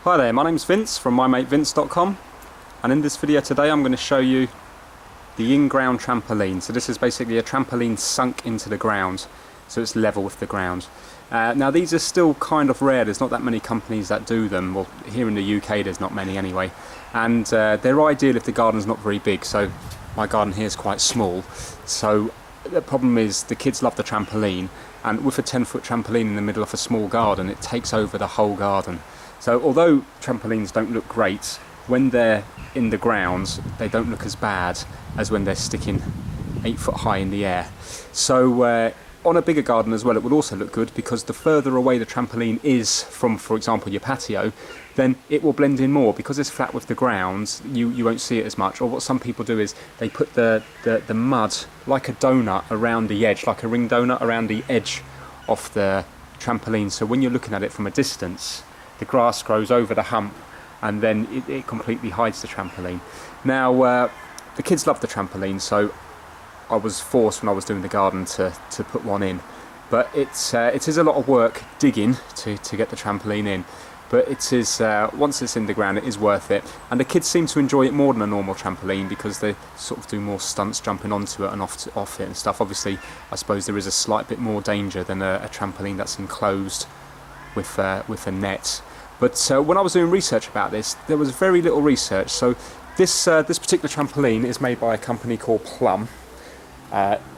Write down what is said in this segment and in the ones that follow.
Hi there, my name's Vince from mymatevince.com, and in this video today I'm going to show you the In Ground Trampoline. So this is basically a trampoline sunk into the ground, so it's level with the ground. Now these are still kind of rare, there's not that many companies that do them. Well, here in the UK there's not many anyway, and they're ideal if the garden's not very big. So my garden here is quite small, so the problem is the kids love the trampoline, and with a 10-foot trampoline in the middle of a small garden, it takes over the whole garden. So although trampolines don't look great, when they're in the ground they don't look as bad as when they're sticking 8 foot high in the air. So on a bigger garden as well it would also look good, because the further away the trampoline is from, for example, your patio, then it will blend in more. Because it's flat with the ground, you won't see it as much. Or what some people do is they put the mud like a donut around the edge, like a ring donut around the edge of the trampoline, so when you're looking at it from a distance the grass grows over the hump and then it completely hides the trampoline. Now the kids love the trampoline, so I was forced when I was doing the garden to put one in, but it is a lot of work digging to get the trampoline in, but it is once it's in the ground it is worth it. And the kids seem to enjoy it more than a normal trampoline because they sort of do more stunts jumping onto it and off it and stuff. Obviously I suppose there is a slight bit more danger than a trampoline that's enclosed with a net. But when I was doing research about this, there was very little research. So this particular trampoline is made by a company called Plum.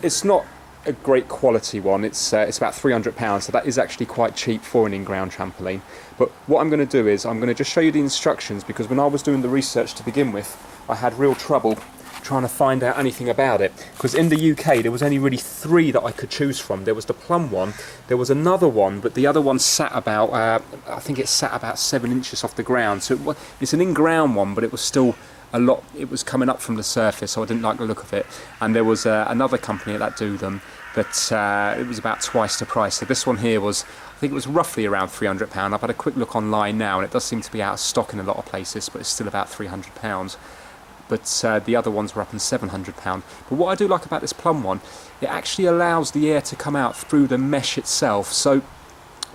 It's not a great quality one. It's about £300, so that is actually quite cheap for an in-ground trampoline. But what I'm going to do is I'm going to just show you the instructions, because when I was doing the research to begin with, I had real trouble trying to find out anything about it, because in the UK there was only really 3 that I could choose from. There was the Plum one, there was another one, but the other one sat about I think it sat about 7 inches off the ground. So it's an in-ground one, but it was still a lot, it was coming up from the surface, so I didn't like the look of it. And there was another company that do them, but it was about twice the price. So this one here was, I think it was roughly around £300. I've had a quick look online now and it does seem to be out of stock in a lot of places, but it's still about £300. But the other ones were up in £700. But what I do like about this Plum one, it actually allows the air to come out through the mesh itself. So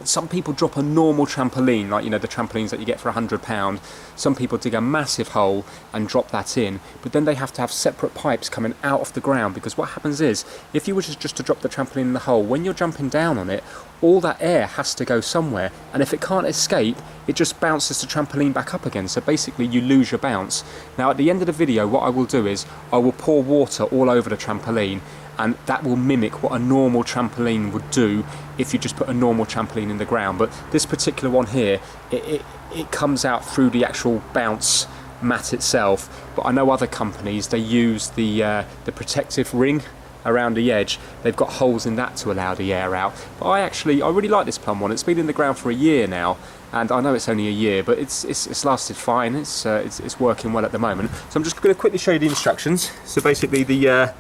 some people drop a normal trampoline, like, you know, the trampolines that you get for £100. Some people dig a massive hole and drop that in, but then they have to have separate pipes coming out of the ground, because what happens is, if you were just to drop the trampoline in the hole, when you're jumping down on it, all that air has to go somewhere, and if it can't escape, it just bounces the trampoline back up again. So basically you lose your bounce. Now at the end of the video, what I will do is I will pour water all over the trampoline, and that will mimic what a normal trampoline would do if you just put a normal trampoline in the ground. But this particular one here, it comes out through the actual bounce mat itself. But I know other companies, they use the protective ring around the edge. They've got holes in that to allow the air out. But I really like this Plum one. It's been in the ground for a year now, and I know it's only a year, but it's lasted fine. It's working well at the moment. So I'm just going to quickly show you the instructions. So basically the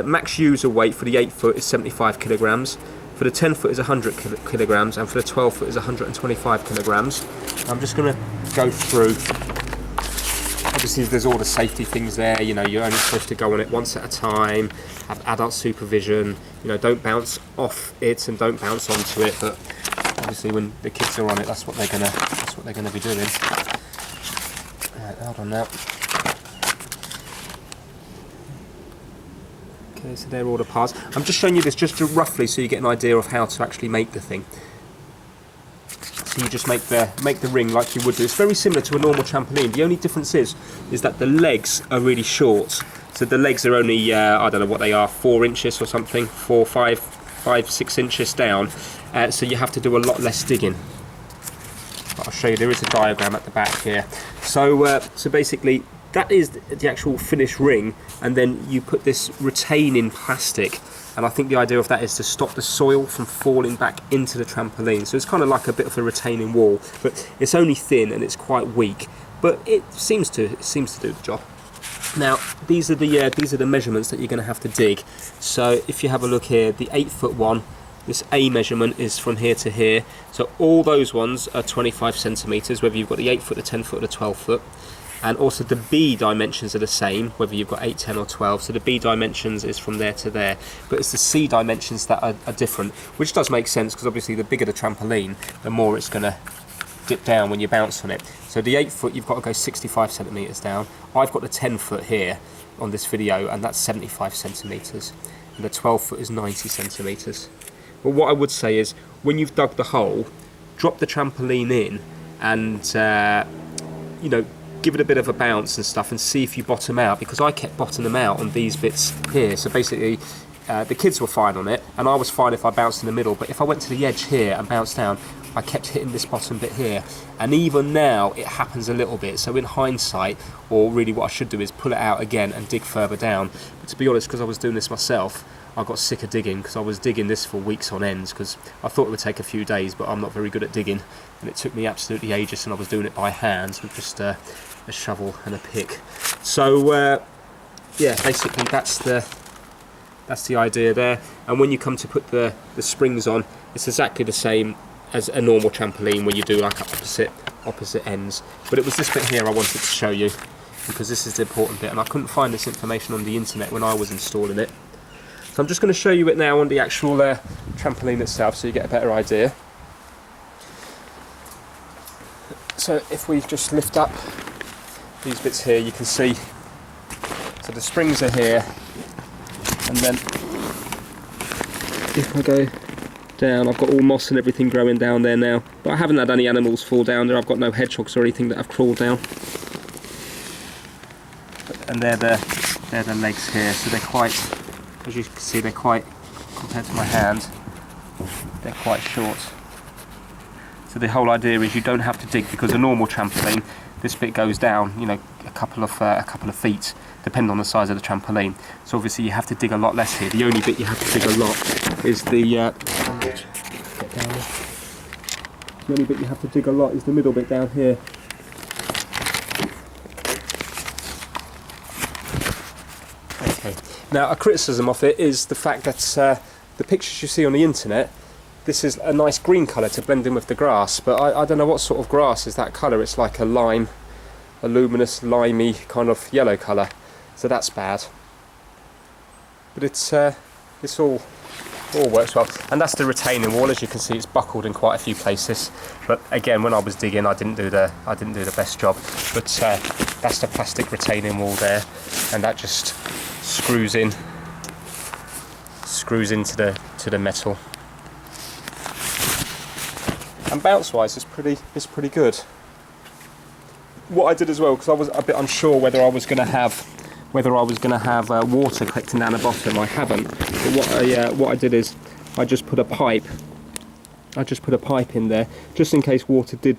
max user weight for the 8 foot is 75 kilograms, for the 10 foot is 100 kilograms, and for the 12 foot is 125 kilograms. I'm just going to go through. Obviously there's all the safety things there, you know, you're only supposed to go on it once at a time, have adult supervision, you know, don't bounce off it and don't bounce onto it, but obviously when the kids are on it, that's what they're gonna be doing. Right, hold on now. Okay, so they're all the parts. I'm just showing you this just roughly so you get an idea of how to actually make the thing. So you just make the ring like you would do. It's very similar to a normal trampoline. The only difference is that the legs are really short. So the legs are only, I don't know what they are, 4 inches or something, 4, 5, 6 inches down. So you have to do a lot less digging. I'll show you, there is a diagram at the back here. So basically, that is the actual finished ring, and then you put this retaining plastic, and I think the idea of that is to stop the soil from falling back into the trampoline. So it's kind of like a bit of a retaining wall, but it's only thin and it's quite weak, but it seems to do the job. Now these are the measurements that you're going to have to dig. So if you have a look here, the 8 foot one, this A measurement is from here to here. So all those ones are 25 centimeters, whether you've got the 8 foot, the 10 foot, or the 12 foot. And also the B dimensions are the same, whether you've got 8, 10 or 12. So the B dimensions is from there to there. But it's the C dimensions that are different, which does make sense, because obviously the bigger the trampoline, the more it's going to dip down when you bounce on it. So the 8 foot, you've got to go 65 centimetres down. I've got the 10 foot here on this video, and that's 75 centimetres. And the 12 foot is 90 centimetres. But what I would say is, when you've dug the hole, drop the trampoline in and, you know, give it a bit of a bounce and stuff and see if you bottom out, because I kept bottoming out on these bits here. So basically, the kids were fine on it, and I was fine if I bounced in the middle, but if I went to the edge here and bounced down, I kept hitting this bottom bit here, and even now it happens a little bit. So in hindsight, or really what I should do is pull it out again and dig further down. But to be honest, because I was doing this myself, I got sick of digging, because I was digging this for weeks on ends, because I thought it would take a few days, but I'm not very good at digging, and it took me absolutely ages, and I was doing it by hand with just a shovel and a pick. So yeah, basically that's the idea there. And when you come to put the springs on, it's exactly the same as a normal trampoline when you do like opposite ends. But it was this bit here I wanted to show you, because this is the important bit, and I couldn't find this information on the internet when I was installing it. So I'm just going to show you it now on the actual trampoline itself, so you get a better idea. So if we just lift up these bits here, you can see, so the springs are here, and then if I go down, I've got all moss and everything growing down there now, but I haven't had any animals fall down there. I've got no hedgehogs or anything that have crawled down. And they're the legs here, so they're quite, as you can see, they're quite, compared to my hand, they're quite short. So the whole idea is you don't have to dig, because a normal trampoline, this bit goes down, you know, a couple of feet, depending on the size of the trampoline. So obviously you have to dig a lot less here. The only bit you have to dig a lot is the only bit you have to dig a lot is the middle bit down here. Okay. Now, a criticism of it is the fact that the pictures you see on the internet, this is a nice green colour to blend in with the grass, but I don't know what sort of grass is that colour. It's like a luminous, limey kind of yellow colour, so that's bad. But it's all works well, and that's the retaining wall. As you can see, it's buckled in quite a few places. But again, when I was digging, I didn't do the best job. But that's the plastic retaining wall there, and that just screws into the metal. And bounce-wise, it's pretty good. What I did as well, because I was a bit unsure whether I was going to have water collecting down the bottom. I haven't. But what I did is I just put a pipe. In there, just in case water did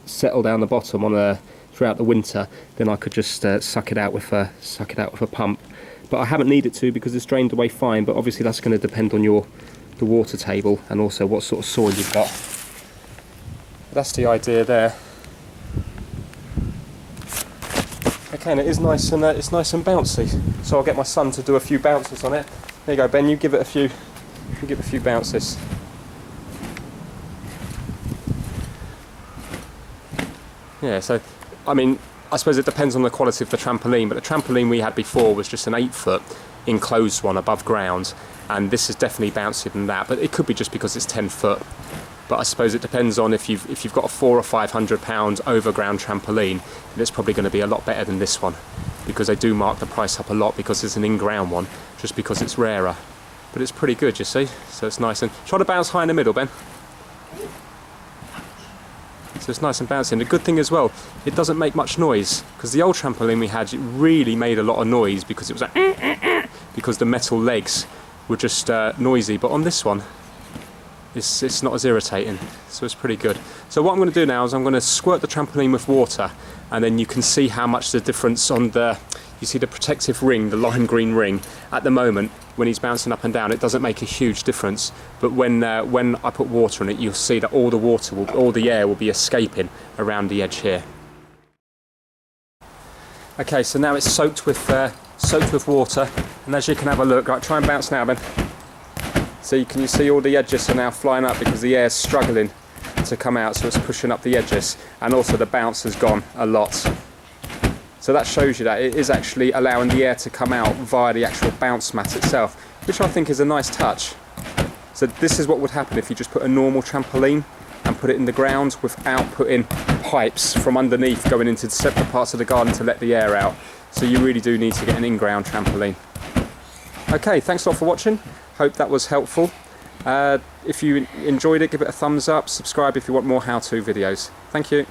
settle down the bottom throughout the winter. Then I could just suck it out with a pump. But I haven't needed to, because it's drained away fine. But obviously that's going to depend on the water table, and also what sort of soil you've got. That's the idea there. Okay, and it is nice and it's nice and bouncy. So I'll get my son to do a few bounces on it. There you go, Ben. You give it a few. You give it a few bounces. Yeah. So, I mean, I suppose it depends on the quality of the trampoline. But the trampoline we had before was just an 8 foot enclosed one above ground, and this is definitely bouncier than that. But it could be just because it's 10 foot. But I suppose it depends on if you've got a £400 or £500 overground trampoline, then it's probably going to be a lot better than this one, because they do mark the price up a lot because it's an in-ground one, just because it's rarer. But it's pretty good, you see. So it's nice, and try to bounce high in the middle, Ben. So it's nice and bouncy. And the good thing as well, it doesn't make much noise, because the old trampoline we had, it really made a lot of noise, because it was like because the metal legs were just noisy. But on this one, it's not as irritating, so it's pretty good. So what I'm going to do now is I'm going to squirt the trampoline with water, and then you can see how much the difference on you see the protective ring, the lime green ring. At the moment, when he's bouncing up and down, it doesn't make a huge difference. But when I put water on it, you'll see that all the air will be escaping around the edge here. Okay, so now it's soaked with water, and as you can have a look, right, try and bounce now, Ben. So can you see all the edges are now flying up because the air's struggling to come out, so it's pushing up the edges, and also the bounce has gone a lot. So that shows you that it is actually allowing the air to come out via the actual bounce mat itself, which I think is a nice touch. So this is what would happen if you just put a normal trampoline and put it in the ground without putting pipes from underneath going into separate parts of the garden to let the air out. So you really do need to get an in-ground trampoline. Okay, thanks a lot for watching. Hope that was helpful. If you enjoyed it, give it a thumbs up, subscribe if you want more how-to videos. Thank you.